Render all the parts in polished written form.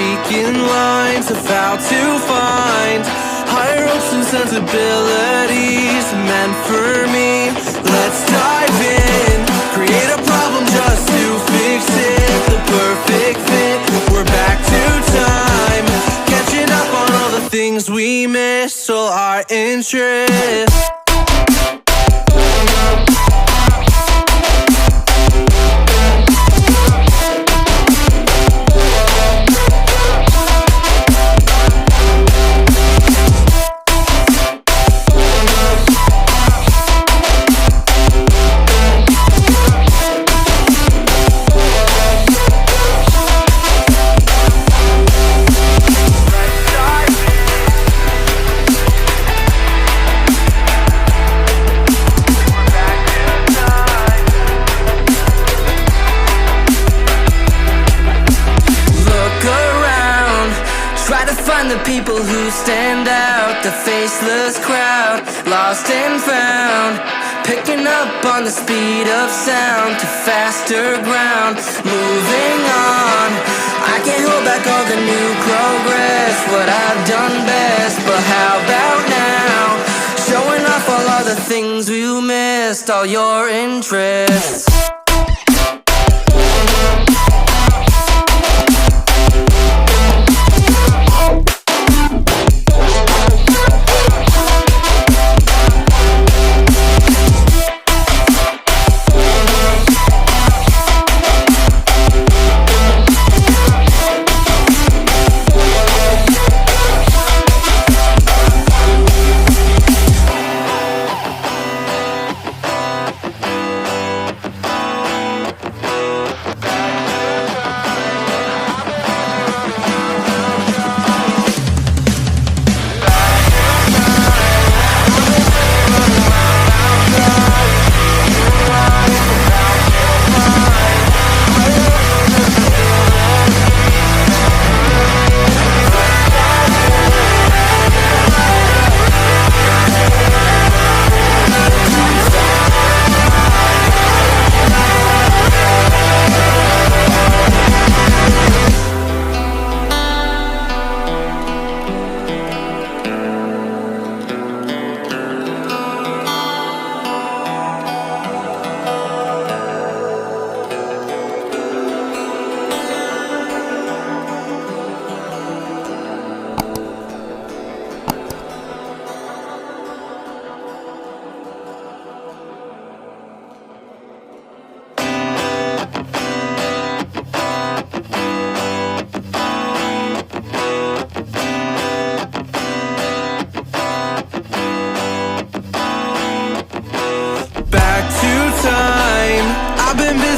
speaking lines of how to find higher hopes and sensibilities meant for me. Let's dive in, create a problem just to fix it. The perfect fit, we're back to time, catching up on all the things we missed, all our interests. The people who stand out, the faceless crowd, lost and found, picking up on the speed of sound to faster ground, moving on. I can't hold back all the new progress, what I've done best, but how about now, showing off all the things you missed, all your interests.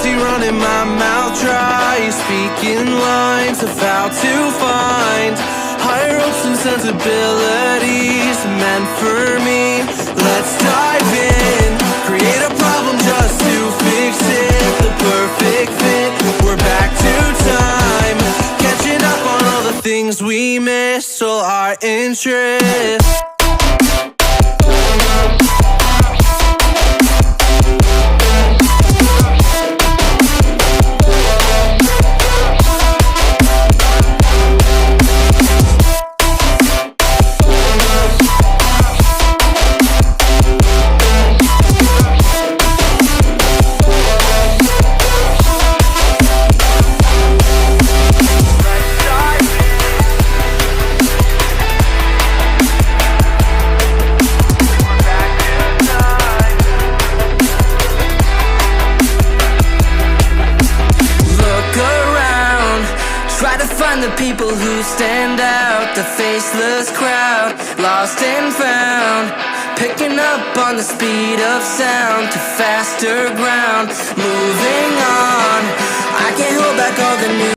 Running my mouth dry, speaking lines of how to find higher hopes and sensibilities meant for me. Let's dive in, create a problem just to fix it. The perfect fit, we're back to time, catching up on all the things we missed, all our interests. The people who stand out, the faceless crowd, lost and found, picking up on the speed of sound to faster ground, moving on. I can't hold back all the new